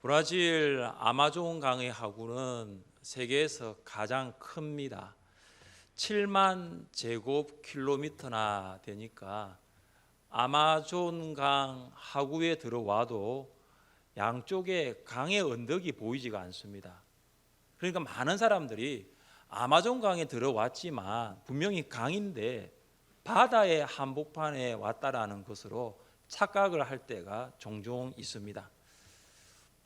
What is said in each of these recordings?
브라질 아마존 강의 하구는 세계에서 가장 큽니다. 7만 제곱킬로미터나 되니까 아마존강 하구에 들어와도 양쪽에 강의 언덕이 보이지가 않습니다. 그러니까 많은 사람들이 아마존강에 들어왔지만 분명히 강인데 바다의 한복판에 왔다라는 것으로 착각을 할 때가 종종 있습니다.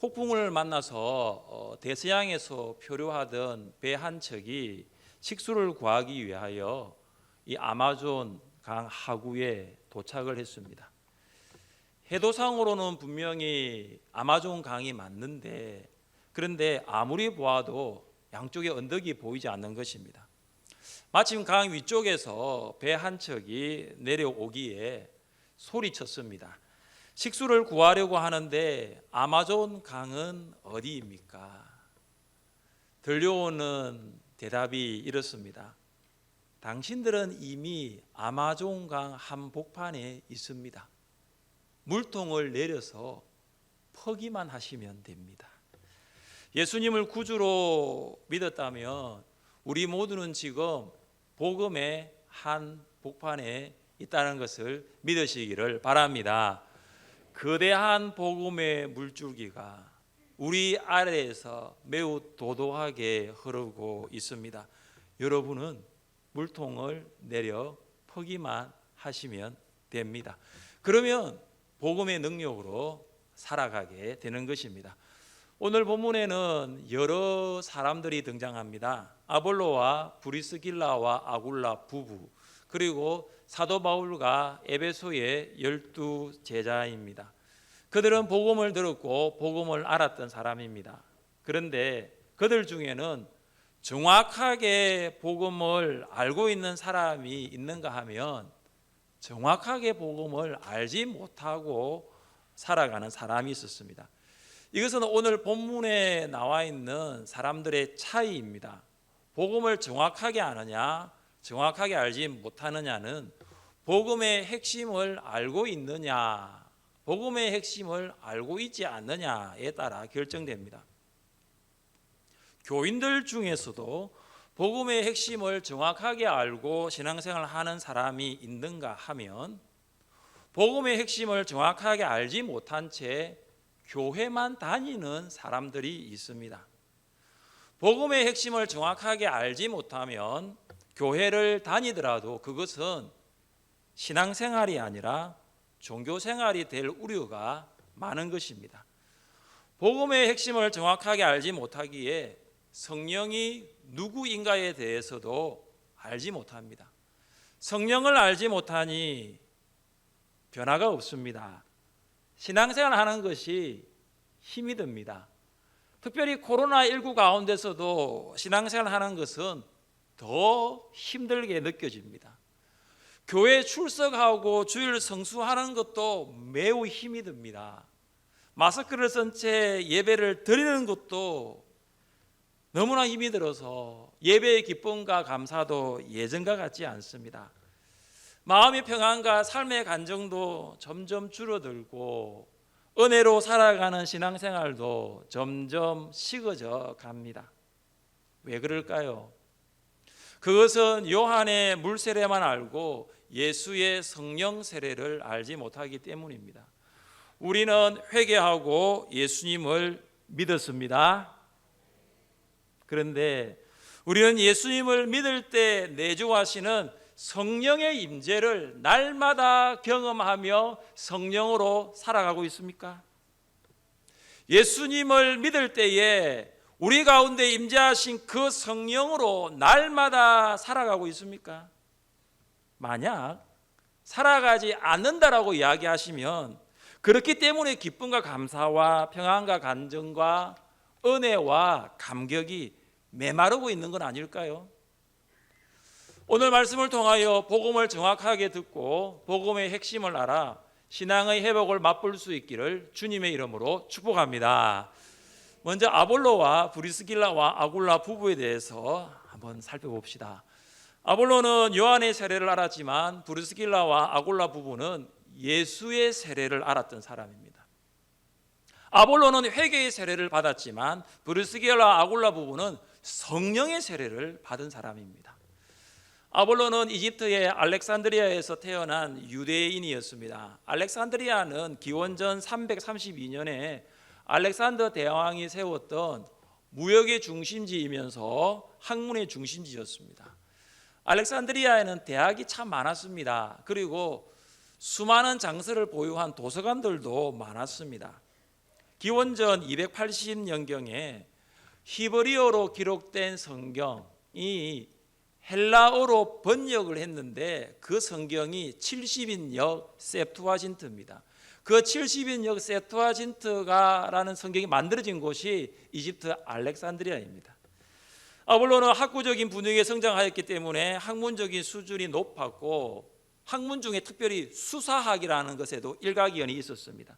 폭풍을 만나서 대서양에서 표류하던 배 한 척이 식수를 구하기 위하여 이 아마존 강 하구에 도착을 했습니다. 해도상으로는 분명히 아마존 강이 맞는데 그런데 아무리 보아도 양쪽에 언덕이 보이지 않는 것입니다. 마침 강 위쪽에서 배 한 척이 내려오기에 소리쳤습니다. 식수를 구하려고 하는데 아마존 강은 어디입니까? 들려오는 대답이 이렇습니다. 당신들은 이미 아마존 강 한복판에 있습니다. 물통을 내려서 퍼기만 하시면 됩니다. 예수님을 구주로 믿었다면 우리 모두는 지금 복음의 한복판에 있다는 것을 믿으시기를 바랍니다. 거대한 복음의 물줄기가 우리 아래에서 매우 도도하게 흐르고 있습니다. 여러분은 물통을 내려 퍼기만 하시면 됩니다. 그러면 복음의 능력으로 살아가게 되는 것입니다. 오늘 본문에는 여러 사람들이 등장합니다. 아볼로와 브리스길라와 아굴라 부부, 그리고 사도 바울과 에베소의 12 제자입니다. 그들은 복음을 들었고 복음을 알았던 사람입니다. 그런데 그들 중에는 정확하게 복음을 알고 있는 사람이 있는가 하면 정확하게 복음을 알지 못하고 살아가는 사람이 있었습니다. 이것은 오늘 본문에 나와 있는 사람들의 차이입니다. 복음을 정확하게 아느냐 정확하게 알지 못하느냐는 복음의 핵심을 알고 있느냐 복음의 핵심을 알고 있지 않느냐에 따라 결정됩니다. 교인들 중에서도 복음의 핵심을 정확하게 알고 신앙생활을 하는 사람이 있는가 하면 복음의 핵심을 정확하게 알지 못한 채 교회만 다니는 사람들이 있습니다. 복음의 핵심을 정확하게 알지 못하면 교회를 다니더라도 그것은 신앙생활이 아니라 종교생활이 될 우려가 많은 것입니다. 복음의 핵심을 정확하게 알지 못하기에 성령이 누구인가에 대해서도 알지 못합니다. 성령을 알지 못하니 변화가 없습니다. 신앙생활 하는 것이 힘이 듭니다. 특별히 코로나19 가운데서도 신앙생활 하는 것은 더 힘들게 느껴집니다. 교회 출석하고 주일 성수하는 것도 매우 힘이 듭니다. 마스크를 쓴 채 예배를 드리는 것도 너무나 힘이 들어서 예배의 기쁨과 감사도 예전과 같지 않습니다. 마음의 평안과 삶의 간정도 점점 줄어들고 은혜로 살아가는 신앙생활도 점점 식어져 갑니다. 왜 그럴까요? 그것은 요한의 물 세례만 알고 예수의 성령 세례를 알지 못하기 때문입니다. 우리는 회개하고 예수님을 믿었습니다. 그런데 우리는 예수님을 믿을 때 내주하시는 성령의 임재를 날마다 경험하며 성령으로 살아가고 있습니까? 예수님을 믿을 때에 우리 가운데 임재하신 그 성령으로 날마다 살아가고 있습니까? 만약 살아가지 않는다라고 이야기하시면 그렇기 때문에 기쁨과 감사와 평안과 간증과 은혜와 감격이 메마르고 있는 건 아닐까요? 오늘 말씀을 통하여 복음을 정확하게 듣고 복음의 핵심을 알아 신앙의 회복을 맛볼 수 있기를 주님의 이름으로 축복합니다. 먼저 아볼로와 브리스길라와 아굴라 부부에 대해서 한번 살펴봅시다. 아볼로는 요한의 세례를 알았지만 브리스길라와 아굴라 부부는 예수의 세례를 알았던 사람입니다. 아볼로는 회개의 세례를 받았지만 브리스길라 아굴라 부부는 성령의 세례를 받은 사람입니다. 아볼로는 이집트의 알렉산드리아에서 태어난 유대인이었습니다. 알렉산드리아는 기원전 332년에 알렉산더 대왕이 세웠던 무역의 중심지이면서 학문의 중심지였습니다. 알렉산드리아에는 대학이 참 많았습니다. 그리고 수많은 장서를 보유한 도서관들도 많았습니다. 기원전 280년경에 히브리어로 기록된 성경이 헬라어로 번역을 했는데 그 성경이 70인역 셉투아진트입니다. 그 70인역 셉투아진트가라는 성경이 만들어진 곳이 이집트 알렉산드리아입니다. 아볼로는 학구적인 분위기에 성장하였기 때문에 학문적인 수준이 높았고 학문 중에 특별히 수사학이라는 것에도 일가견이 있었습니다.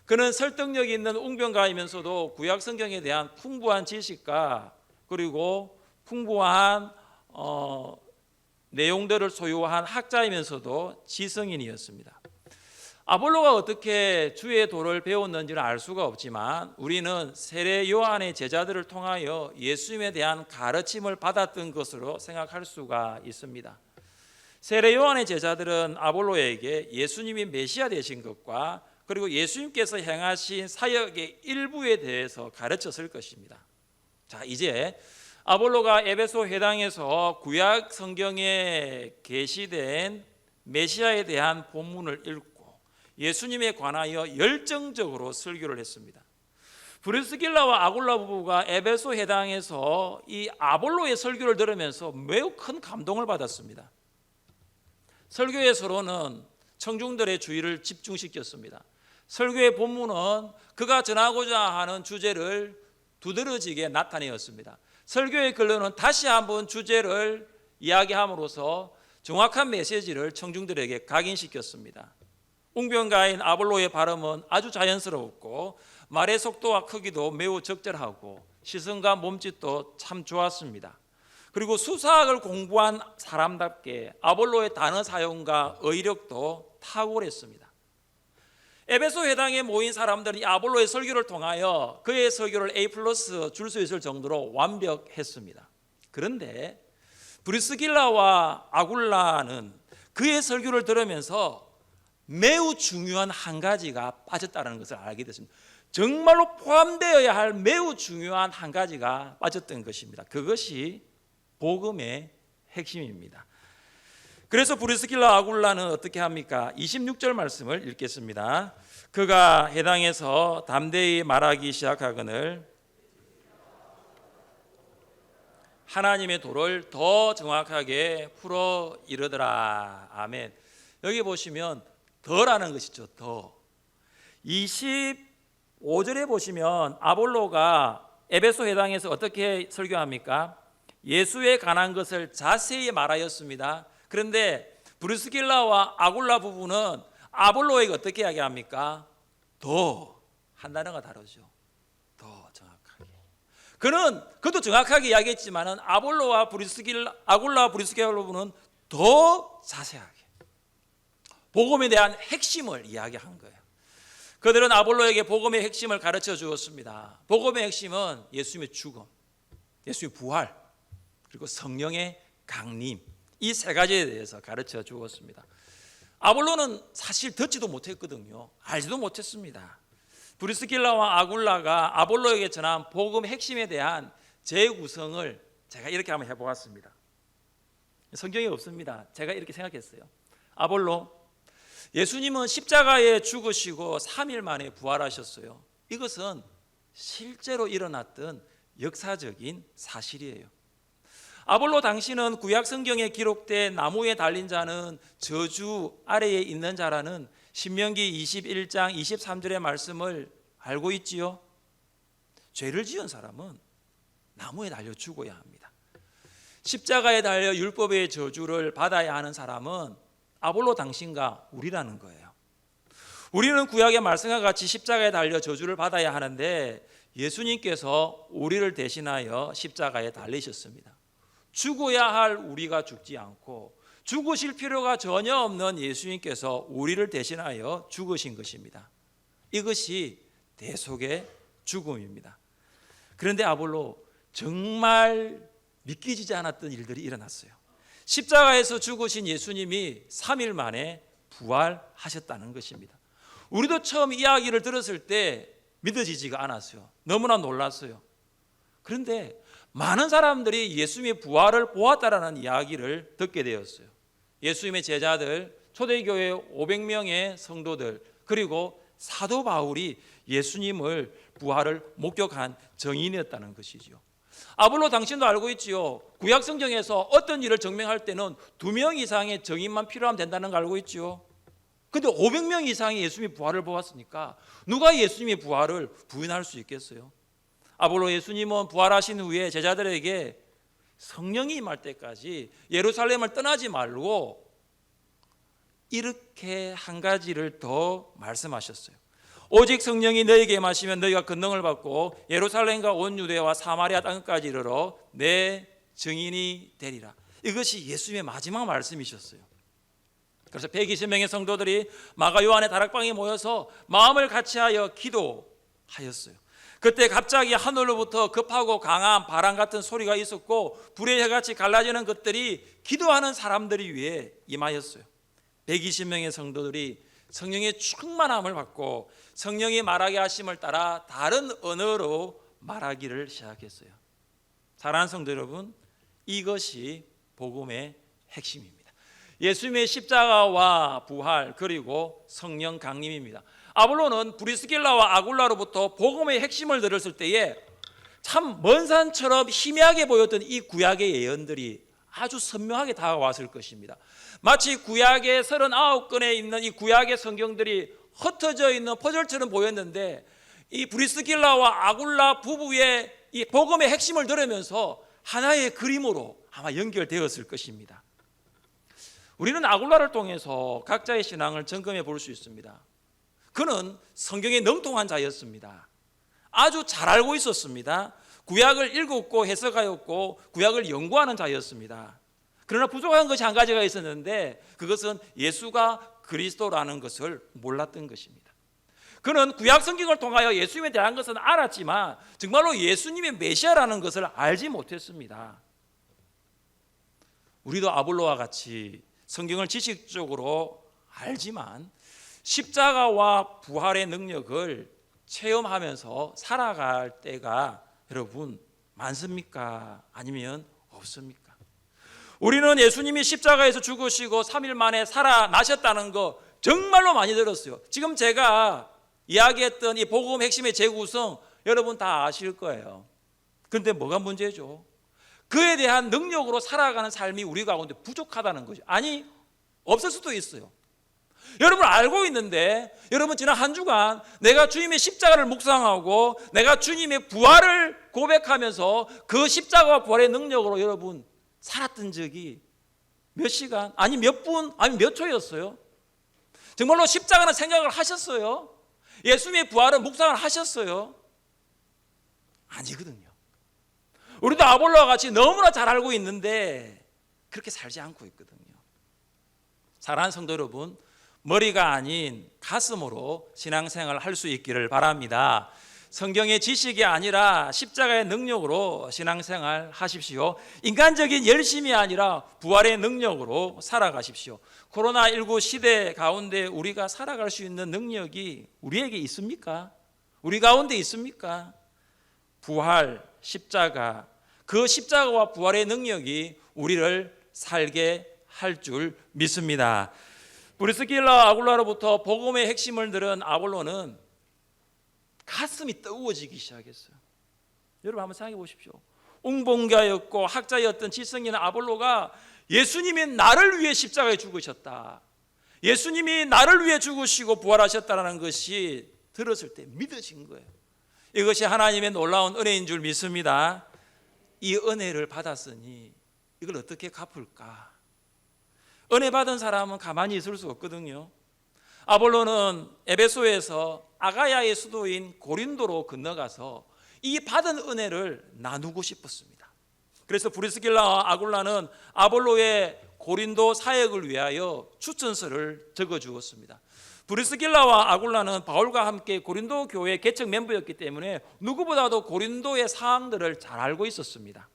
그는 설득력 있는 웅변가이면서도 구약 성경에 대한 풍부한 지식과 그리고 풍부한 내용들을 소유한 학자이면서도 지성인이었습니다. 아볼로가 어떻게 주의 도를 배웠는지는 알 수가 없지만 우리는 세례 요한의 제자들을 통하여 예수님에 대한 가르침을 받았던 것으로 생각할 수가 있습니다. 세례 요한의 제자들은 아볼로에게 예수님이 메시아 되신 것과 그리고 예수님께서 행하신 사역의 일부에 대해서 가르쳤을 것입니다. 자, 이제 아볼로가 에베소 회당에서 구약 성경에 게시된 메시아에 대한 본문을 읽고 예수님에 관하여 열정적으로 설교를 했습니다. 브리스길라와 아굴라 부부가 에베소 회당에서 이 아볼로의 설교를 들으면서 매우 큰 감동을 받았습니다. 설교의 서론은 청중들의 주의를 집중시켰습니다. 설교의 본문은 그가 전하고자 하는 주제를 두드러지게 나타내었습니다. 설교의 결론은 다시 한번 주제를 이야기함으로써 정확한 메시지를 청중들에게 각인시켰습니다. 웅변가인 아볼로의 발음은 아주 자연스러웠고 말의 속도와 크기도 매우 적절하고 시선과 몸짓도 참 좋았습니다. 그리고 수사학을 공부한 사람답게 아볼로의 단어 사용과 어휘력도 탁월했습니다. 에베소 회당에 모인 사람들은 아볼로의 설교를 통하여 그의 설교를 A+ 줄 수 있을 정도로 완벽했습니다. 그런데 브리스길라와 아굴라는 그의 설교를 들으면서 매우 중요한 한 가지가 빠졌다는 것을 알게 됐습니다. 정말로 포함되어야 할 매우 중요한 한 가지가 빠졌던 것입니다. 그것이 복음의 핵심입니다. 그래서 브리스길라 아굴라는 어떻게 합니까? 26절 말씀을 읽겠습니다. 그가 해당에서 담대히 말하기 시작하거늘 하나님의 도를 더 정확하게 풀어 이르더라. 아멘. 여기 보시면 더라는 것이죠. 더. 25절에 보시면 아볼로가 에베소 회당에서 어떻게 설교합니까? 예수에 관한 것을 자세히 말하였습니다. 그런데 브리스길라와 아굴라 부부는 아볼로에게 어떻게 이야기합니까? 더 한 단어가 다르죠. 더 정확하게. 그도 정확하게 이야기했지만은 아굴라와 브리스길라 부부는 더 자세하게 복음에 대한 핵심을 이야기한 거예요. 그들은 아볼로에게 복음의 핵심을 가르쳐 주었습니다. 복음의 핵심은 예수님의 죽음, 예수님의 부활, 그리고 성령의 강림, 이 세 가지에 대해서 가르쳐 주었습니다. 아볼로는 사실 듣지도 못했거든요. 알지도 못했습니다. 브리스길라와 아굴라가 아볼로에게 전한 복음 핵심에 대한 재구성을 제가 이렇게 한번 해보았습니다. 성경에 없습니다. 제가 이렇게 생각했어요. 아볼로, 예수님은 십자가에 죽으시고 3일 만에 부활하셨어요. 이것은 실제로 일어났던 역사적인 사실이에요. 아볼로, 당신은 구약 성경에 기록된 나무에 달린 자는 저주 아래에 있는 자라는 신명기 21장 23절의 말씀을 알고 있지요? 죄를 지은 사람은 나무에 달려 죽어야 합니다. 십자가에 달려 율법의 저주를 받아야 하는 사람은 아볼로 당신과 우리라는 거예요. 우리는 구약의 말씀과 같이 십자가에 달려 저주를 받아야 하는데 예수님께서 우리를 대신하여 십자가에 달리셨습니다. 죽어야 할 우리가 죽지 않고 죽으실 필요가 전혀 없는 예수님께서 우리를 대신하여 죽으신 것입니다. 이것이 대속의 죽음입니다. 그런데 아볼로 정말 믿기지 않았던 일들이 일어났어요. 십자가에서 죽으신 예수님이 3일 만에 부활하셨다는 것입니다. 우리도 처음 이야기를 들었을 때 믿어지지가 않았어요. 너무나 놀랐어요. 그런데 많은 사람들이 예수님의 부활을 보았다라는 이야기를 듣게 되었어요. 예수님의 제자들, 초대교회 500명의 성도들, 그리고 사도 바울이 예수님을 부활을 목격한 증인이었다는 것이죠. 아볼로 당신도 알고 있지요. 구약 성경에서 어떤 일을 증명할 때는 2명 이상의 증인만 필요하면 된다는 거 알고 있지요. 근데 500명 이상이 예수님의 부활을 보았으니까 누가 예수님의 부활을 부인할 수 있겠어요? 아볼로 예수님은 부활하신 후에 제자들에게 성령이 임할 때까지 예루살렘을 떠나지 말고 이렇게 한 가지를 더 말씀하셨어요. 오직 성령이 너희에게 임하시면 너희가 권능을 받고 예루살렘과 온 유대와 사마리아 땅까지 이르러 내 증인이 되리라. 이것이 예수님의 마지막 말씀이셨어요. 그래서 120명의 성도들이 마가 요한의 다락방에 모여서 마음을 같이하여 기도하였어요. 그때 갑자기 하늘로부터 급하고 강한 바람 같은 소리가 있었고 불의 혀같이 갈라지는 것들이 기도하는 사람들이 위에 임하였어요. 120명의 성도들이 성령의 충만함을 받고 성령이 말하게 하심을 따라 다른 언어로 말하기를 시작했어요. 사랑하는 성도 여러분, 이것이 복음의 핵심입니다. 예수님의 십자가와 부활 그리고 성령 강림입니다. 아볼로는 브리스길라와 아굴라로부터 복음의 핵심을 들었을 때에 참 먼 산처럼 희미하게 보였던 이 구약의 예언들이 아주 선명하게 다가왔을 것입니다. 마치 구약의 39권에 있는 이 구약의 성경들이 흩어져 있는 퍼즐처럼 보였는데 이 브리스길라와 아굴라 부부의 이 복음의 핵심을 들으면서 하나의 그림으로 아마 연결되었을 것입니다. 우리는 아굴라를 통해서 각자의 신앙을 점검해 볼 수 있습니다. 그는 성경에 능통한 자였습니다. 아주 잘 알고 있었습니다. 구약을 읽었고 해석하였고 구약을 연구하는 자였습니다. 그러나 부족한 것이 한 가지가 있었는데 그것은 예수가 그리스도라는 것을 몰랐던 것입니다. 그는 구약 성경을 통하여 예수님에 대한 것은 알았지만 정말로 예수님의 메시아라는 것을 알지 못했습니다. 우리도 아볼로와 같이 성경을 지식적으로 알지만 십자가와 부활의 능력을 체험하면서 살아갈 때가 여러분 많습니까? 아니면 없습니까? 우리는 예수님이 십자가에서 죽으시고 3일 만에 살아나셨다는 거 정말로 많이 들었어요. 지금 제가 이야기했던 이 복음 핵심의 재구성 여러분 다 아실 거예요. 그런데 뭐가 문제죠? 그에 대한 능력으로 살아가는 삶이 우리 가운데 부족하다는 거죠. 아니 없을 수도 있어요. 여러분 알고 있는데 여러분 지난 한 주간 내가 주님의 십자가를 묵상하고 내가 주님의 부활을 고백하면서 그 십자가와 부활의 능력으로 여러분 살았던 적이 몇 시간 아니 몇 분 아니 몇 초였어요? 정말로 십자가는 생각을 하셨어요? 예수님의 부활은 묵상을 하셨어요? 아니거든요. 우리도 아볼로와 같이 너무나 잘 알고 있는데 그렇게 살지 않고 있거든요. 사랑하는 성도 여러분, 머리가 아닌 가슴으로 신앙생활을 할 수 있기를 바랍니다. 성경의 지식이 아니라 십자가의 능력으로 신앙생활 하십시오. 인간적인 열심이 아니라 부활의 능력으로 살아가십시오. 코로나19 시대 가운데 우리가 살아갈 수 있는 능력이 우리에게 있습니까? 우리 가운데 있습니까? 부활, 십자가, 그 십자가와 부활의 능력이 우리를 살게 할 줄 믿습니다. 브리스길라 아굴라로부터 복음의 핵심을 들은 아볼로는 가슴이 뜨거워지기 시작했어요. 여러분 한번 생각해 보십시오. 웅봉자였고 학자였던 지성인 아볼로가 예수님이 나를 위해 십자가에 죽으셨다, 예수님이 나를 위해 죽으시고 부활하셨다는 것이 들었을 때 믿어진 거예요. 이것이 하나님의 놀라운 은혜인 줄 믿습니다. 이 은혜를 받았으니 이걸 어떻게 갚을까? 은혜 받은 사람은 가만히 있을 수 없거든요. 아볼로는 에베소에서 아가야의 수도인 고린도로 건너가서 이 받은 은혜를 나누고 싶었습니다. 그래서 브리스길라와 아굴라는 아볼로의 고린도 사역을 위하여 추천서를 적어 주었습니다. 브리스길라와 아굴라는 바울과 함께 고린도 교회 개척 멤버였기 때문에 누구보다도 고린도의 사항들을 잘 알고 있었습니다.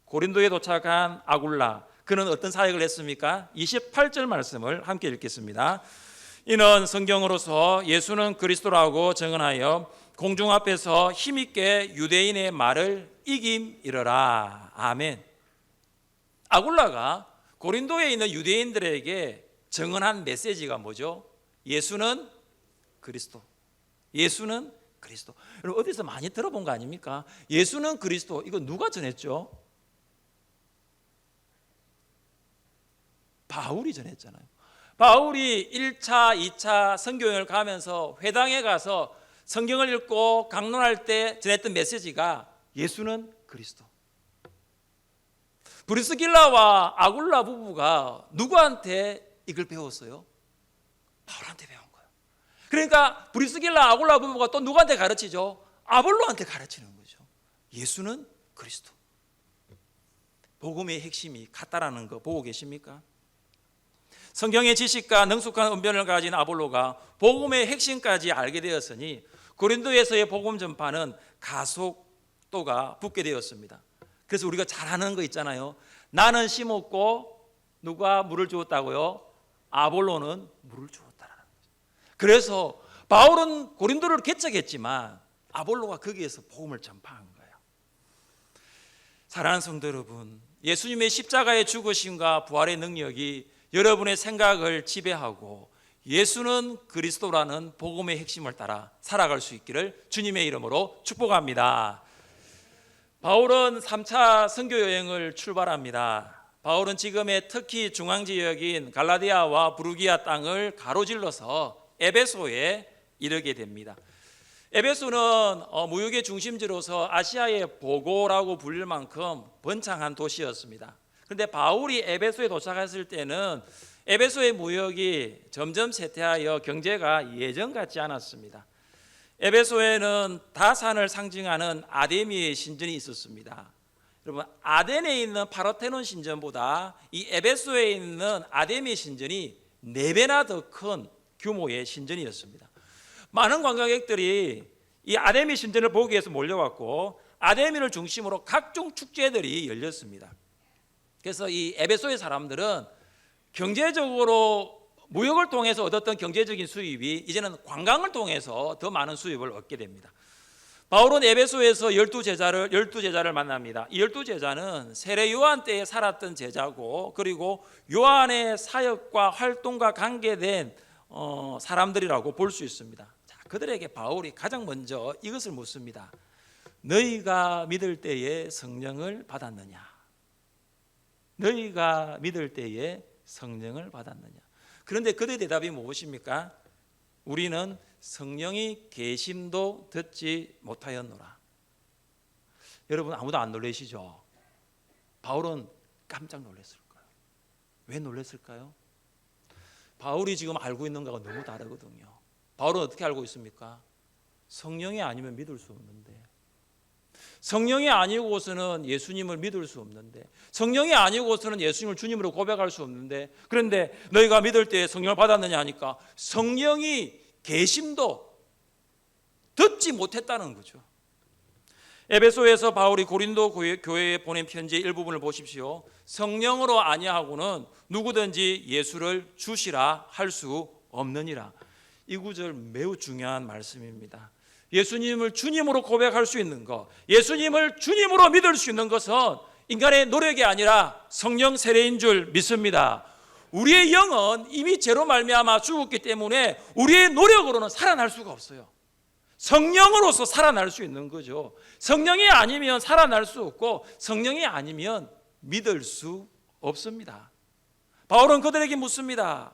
고린도에 도착한 아굴라, 그는 어떤 사역을 했습니까? 28절 말씀을 함께 읽겠습니다. 이는 성경으로서 예수는 그리스도라고 증언하여 공중 앞에서 힘있게 유대인의 말을 이김이러라. 아멘. 아굴라가 고린도에 있는 유대인들에게 증언한 메시지가 뭐죠? 예수는 그리스도. 예수는 그리스도. 여러분 어디서 많이 들어본 거 아닙니까? 예수는 그리스도. 이거 누가 전했죠? 바울이 전했잖아요. 바울이 1차, 2차 선교여행을 가면서 회당에 가서 성경을 읽고 강론할 때 전했던 메시지가 예수는 그리스도. 브리스길라와 아굴라 부부가 누구한테 이걸 배웠어요? 바울한테 배운 거예요. 그러니까 브리스길라 아굴라 부부가 또 누구한테 가르치죠? 아볼로한테 가르치는 거죠. 예수는 그리스도. 복음의 핵심이 같다라는 거 보고 계십니까? 성경의 지식과 능숙한 언변을 가진 아볼로가 복음의 핵심까지 알게 되었으니 고린도에서의 복음 전파는 가속도가 붙게 되었습니다. 그래서 우리가 잘 아는 거 있잖아요. 나는 심었고 누가 물을 주었다고요? 아볼로는 물을 주었다라는 거죠. 그래서 바울은 고린도를 개척했지만 아볼로가 거기에서 복음을 전파한 거예요. 사랑하는 성도 여러분, 예수님의 십자가의 죽으심과 부활의 능력이 여러분의 생각을 지배하고 예수는 그리스도라는 복음의 핵심을 따라 살아갈 수 있기를 주님의 이름으로 축복합니다. 바울은 3차 선교 여행을 출발합니다. 바울은 지금의 터키 중앙지역인 갈라디아와 부르기아 땅을 가로질러서 에베소에 이르게 됩니다. 에베소는 무역의 중심지로서 아시아의 보고라고 불릴 만큼 번창한 도시였습니다. 그런데 바울이 에베소에 도착했을 때는 에베소의 무역이 점점 쇠퇴하여 경제가 예전 같지 않았습니다. 에베소에는 다산을 상징하는 아데미의 신전이 있었습니다. 여러분, 아덴에 있는 파르테논 신전보다 이 에베소에 있는 아데미 신전이 4배나 더 큰 규모의 신전이었습니다. 많은 관광객들이 이 아데미 신전을 보기 위해서 몰려왔고 아데미를 중심으로 각종 축제들이 열렸습니다. 그래서 이 에베소의 사람들은 경제적으로 무역을 통해서 얻었던 경제적인 수입이 이제는 관광을 통해서 더 많은 수입을 얻게 됩니다. 바울은 에베소에서 12제자를 만납니다. 이 12제자는 세례 요한 때에 살았던 제자고 그리고 요한의 사역과 활동과 관계된 사람들이라고 볼 수 있습니다. 자, 그들에게 바울이 가장 먼저 이것을 묻습니다. 너희가 믿을 때에 성령을 받았느냐? 너희가 믿을 때에 성령을 받았느냐? 그런데 그들의 대답이 무엇입니까? 우리는 성령이 계심도 듣지 못하였노라. 여러분 아무도 안 놀라시죠? 바울은 깜짝 놀랐을 거예요. 왜 놀랐을까요? 바울이 지금 알고 있는 거하고 너무 다르거든요. 바울은 어떻게 알고 있습니까? 성령이 아니면 믿을 수 없는데, 성령이 아니고서는 예수님을 믿을 수 없는데, 성령이 아니고서는 예수님을 주님으로 고백할 수 없는데, 그런데 너희가 믿을 때 성령을 받았느냐 하니까 성령이 계심도 듣지 못했다는 거죠. 에베소에서 바울이 고린도 교회에 보낸 편지의 일부분을 보십시오. 성령으로 아니하고는 누구든지 예수를 주시라 할 수 없느니라. 이 구절 매우 중요한 말씀입니다. 예수님을 주님으로 고백할 수 있는 것, 예수님을 주님으로 믿을 수 있는 것은 인간의 노력이 아니라 성령 세례인 줄 믿습니다. 우리의 영은 이미 죄로 말미암아 죽었기 때문에 우리의 노력으로는 살아날 수가 없어요. 성령으로서 살아날 수 있는 거죠. 성령이 아니면 살아날 수 없고 성령이 아니면 믿을 수 없습니다. 바울은 그들에게 묻습니다.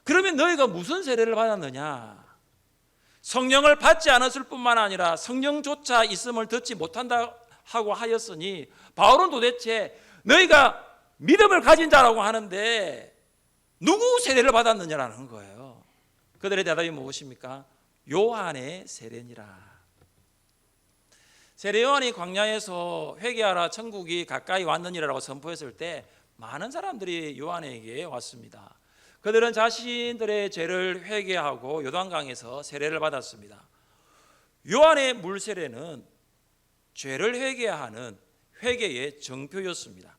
그러면 너희가 무슨 세례를 받았느냐? 성령을 받지 않았을 뿐만 아니라 성령조차 있음을 듣지 못한다 하고 하였으니 바울은 도대체 너희가 믿음을 가진 자라고 하는데 누구 세례를 받았느냐라는 거예요. 그들의 대답이 무엇입니까? 요한의 세례니라. 세례 요한이 광야에서 회개하라 천국이 가까이 왔느니라고 선포했을 때 많은 사람들이 요한에게 왔습니다. 그들은 자신들의 죄를 회개하고 요단강에서 세례를 받았습니다. 요한의 물 세례는 죄를 회개하는 회개의 정표였습니다.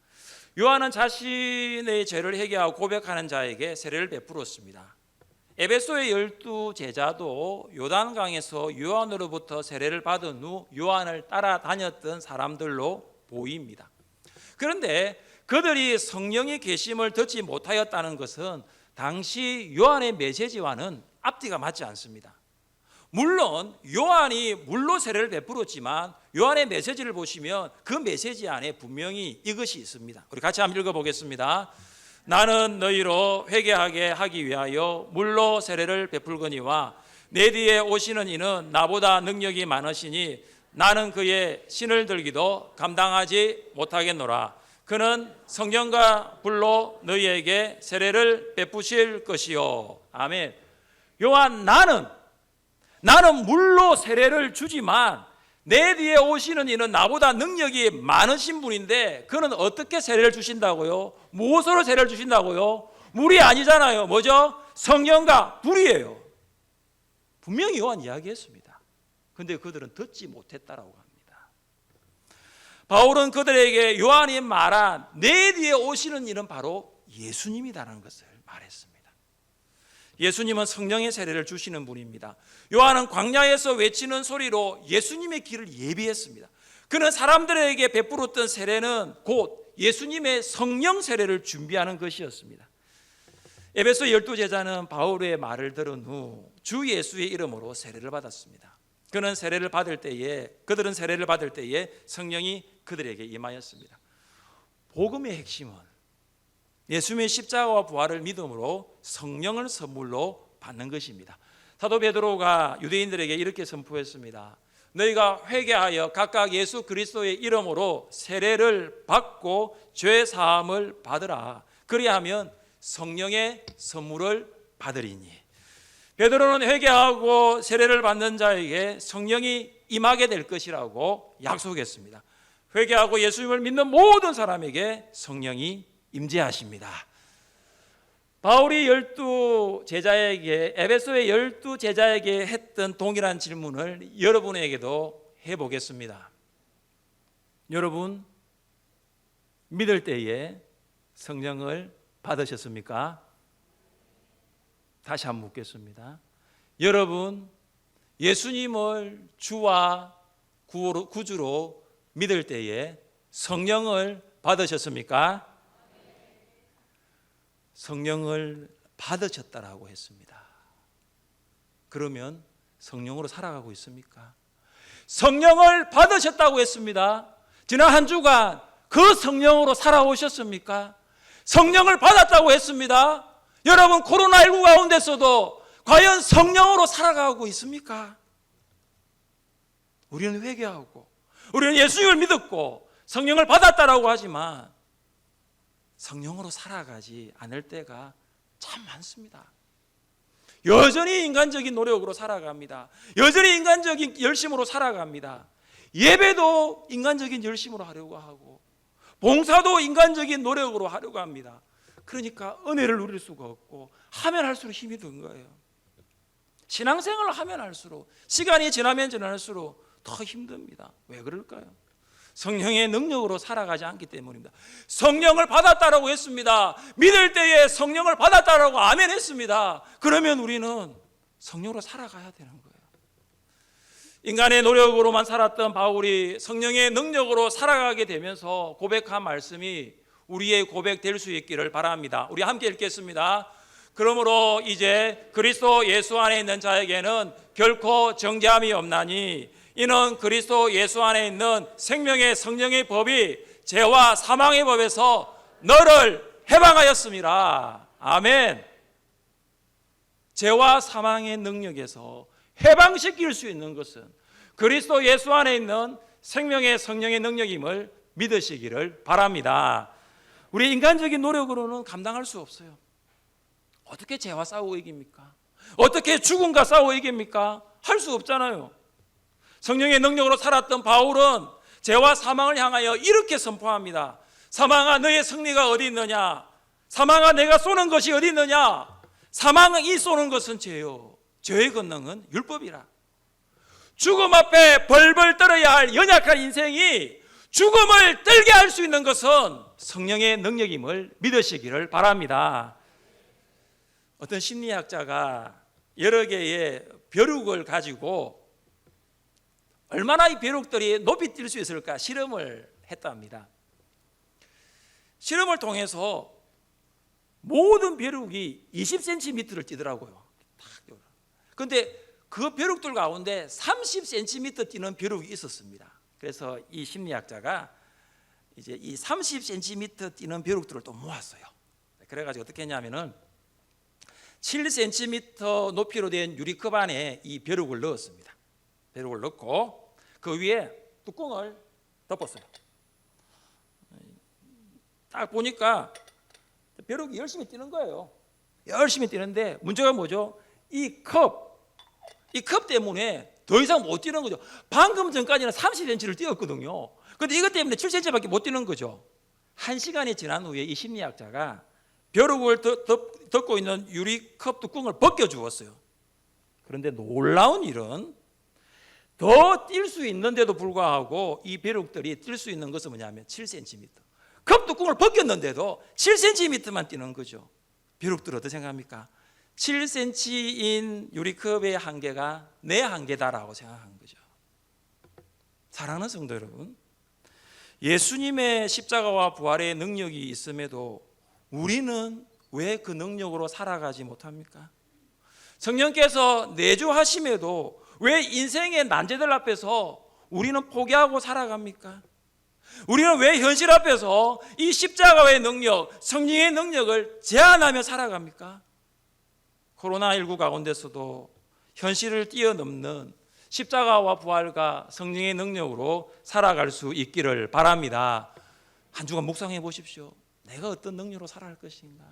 요한은 자신의 죄를 회개하고 고백하는 자에게 세례를 베풀었습니다. 에베소의 12제자도 요단강에서 요한으로부터 세례를 받은 후 요한을 따라다녔던 사람들로 보입니다. 그런데 그들이 성령의 계심을 듣지 못하였다는 것은 당시 요한의 메시지와는 앞뒤가 맞지 않습니다. 물론 요한이 물로 세례를 베풀었지만 요한의 메시지를 보시면 그 메시지 안에 분명히 이것이 있습니다. 우리 같이 한번 읽어보겠습니다. 나는 너희로 회개하게 하기 위하여 물로 세례를 베풀거니와 내 뒤에 오시는 이는 나보다 능력이 많으시니 나는 그의 신을 들기도 감당하지 못하겠노라. 그는 성령과 불로 너희에게 세례를 베푸실 것이요. 아멘. 요한 나는 물로 세례를 주지만 내 뒤에 오시는 이는 나보다 능력이 많으신 분인데 그는 어떻게 세례를 주신다고요? 무엇으로 세례를 주신다고요? 물이 아니잖아요. 뭐죠? 성령과 불이에요. 분명히 요한 이야기했습니다. 그런데 그들은 듣지 못했다라고 합니다. 바울은 그들에게 요한이 말한 내 뒤에 오시는 이는 바로 예수님이라는 것을 말했습니다. 예수님은 성령의 세례를 주시는 분입니다. 요한은 광야에서 외치는 소리로 예수님의 길을 예비했습니다. 그는 사람들에게 베풀었던 세례는 곧 예수님의 성령 세례를 준비하는 것이었습니다. 에베소 12제자는 바울의 말을 들은 후 주 예수의 이름으로 세례를 받았습니다. 그들은 세례를 받을 때에 성령이 그들에게 임하였습니다. 복음의 핵심은 예수님의 십자가와 부활을 믿음으로 성령을 선물로 받는 것입니다. 사도 베드로가 유대인들에게 이렇게 선포했습니다. 너희가 회개하여 각각 예수 그리스도의 이름으로 세례를 받고 죄 사함을 받으라. 그리하면 성령의 선물을 받으리니. 베드로는 회개하고 세례를 받는 자에게 성령이 임하게 될 것이라고 약속했습니다. 회개하고 예수님을 믿는 모든 사람에게 성령이 임재하십니다. 바울이 12제자에게 에베소의 12제자에게 했던 동일한 질문을 여러분에게도 해보겠습니다. 여러분 믿을 때에 성령을 받으셨습니까? 다시 한번 묻겠습니다. 여러분 예수님을 주와 구주로 믿을 때에 성령을 받으셨습니까? 성령을 받으셨다라고 했습니다. 그러면 성령으로 살아가고 있습니까? 성령을 받으셨다고 했습니다. 지난 한 주간 그 성령으로 살아오셨습니까? 성령을 받았다고 했습니다. 여러분 코로나19 가운데서도 과연 성령으로 살아가고 있습니까? 우리는 회개하고 우리는 예수님을 믿었고 성령을 받았다라고 하지만 성령으로 살아가지 않을 때가 참 많습니다. 여전히 인간적인 노력으로 살아갑니다. 여전히 인간적인 열심으로 살아갑니다. 예배도 인간적인 열심으로 하려고 하고 봉사도 인간적인 노력으로 하려고 합니다. 그러니까 은혜를 누릴 수가 없고 하면 할수록 힘이 든 거예요. 신앙생활을 하면 할수록 시간이 지나면 지날수록 더 힘듭니다. 왜 그럴까요? 성령의 능력으로 살아가지 않기 때문입니다. 성령을 받았다라고 했습니다. 믿을 때에 성령을 받았다라고 아멘 했습니다. 그러면 우리는 성령으로 살아가야 되는 거예요. 인간의 노력으로만 살았던 바울이 성령의 능력으로 살아가게 되면서 고백한 말씀이 우리의 고백 될 수 있기를 바랍니다. 우리 함께 읽겠습니다. 그러므로 이제 그리스도 예수 안에 있는 자에게는 결코 정죄함이 없나니 이는 그리스도 예수 안에 있는 생명의 성령의 법이 죄와 사망의 법에서 너를 해방하였음이라. 아멘. 죄와 사망의 능력에서 해방시킬 수 있는 것은 그리스도 예수 안에 있는 생명의 성령의 능력임을 믿으시기를 바랍니다. 우리 인간적인 노력으로는 감당할 수 없어요. 어떻게 죄와 싸우고 이깁니까? 어떻게 죽음과 싸우고 이깁니까? 할 수 없잖아요. 성령의 능력으로 살았던 바울은 죄와 사망을 향하여 이렇게 선포합니다. 사망아 너의 승리가 어디 있느냐? 사망아 내가 쏘는 것이 어디 있느냐? 사망이 쏘는 것은 죄요, 죄의 권능은 율법이라. 죽음 앞에 벌벌 떨어야 할 연약한 인생이 죽음을 떨게 할 수 있는 것은 성령의 능력임을 믿으시기를 바랍니다. 어떤 심리학자가 여러 개의 벼룩을 가지고 얼마나 이 벼룩들이 높이 뛸 수 있을까 실험을 했답니다. 실험을 통해서 모든 벼룩이 20cm를 뛰더라고요. 그런데 그 벼룩들 가운데 30cm 뛰는 벼룩이 있었습니다. 그래서 이 심리학자가 이제 이 30cm 뛰는 벼룩들을 또 모았어요. 그래가지고 어떻게 했냐면은 7cm 높이로 된 유리컵 안에 이 벼룩을 넣었습니다. 벼룩을 넣고 그 위에 뚜껑을 덮었어요. 딱 보니까 벼룩이 열심히 뛰는 거예요. 열심히 뛰는데 문제가 뭐죠? 이 컵 때문에 더 이상 못 뛰는 거죠. 방금 전까지는 30cm를 뛰었거든요. 그런데 이것 때문에 7cm밖에 못 뛰는 거죠. 1시간이 지난 후에 이 심리학자가 벼룩을 덮고 있는 유리컵 뚜껑을 벗겨주었어요. 그런데 놀라운 일은 더 뛸 수 있는데도 불구하고 이 벼룩들이 뛸 수 있는 것은 뭐냐면 7cm. 컵 뚜껑을 벗겼는데도 7cm만 뛰는 거죠. 벼룩들 어떻게 생각합니까? 7cm인 유리컵의 한계가 내 한계다라고 생각한 거죠. 사랑하는 성도 여러분, 예수님의 십자가와 부활의 능력이 있음에도 우리는 왜 그 능력으로 살아가지 못합니까? 성령께서 내주하심에도 왜 인생의 난제들 앞에서 우리는 포기하고 살아갑니까? 우리는 왜 현실 앞에서 이 십자가의 능력, 성령의 능력을 제한하며 살아갑니까? 코로나19 가운데서도 현실을 뛰어넘는 십자가와 부활과 성령의 능력으로 살아갈 수 있기를 바랍니다. 한 주간 묵상해 보십시오. 내가 어떤 능력으로 살아갈 것인가?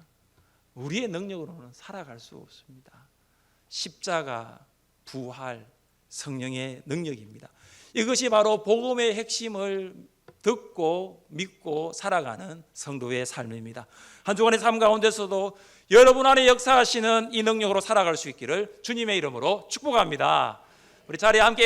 우리의 능력으로는 살아갈 수 없습니다. 십자가, 부활, 성령의 능력입니다. 이것이 바로 복음의 핵심을 듣고 믿고 살아가는 성도의 삶입니다. 한 주간의 삶 가운데서도 여러분 안에 역사하시는 이 능력으로 살아갈 수 있기를 주님의 이름으로 축복합니다. 우리 자리에 함께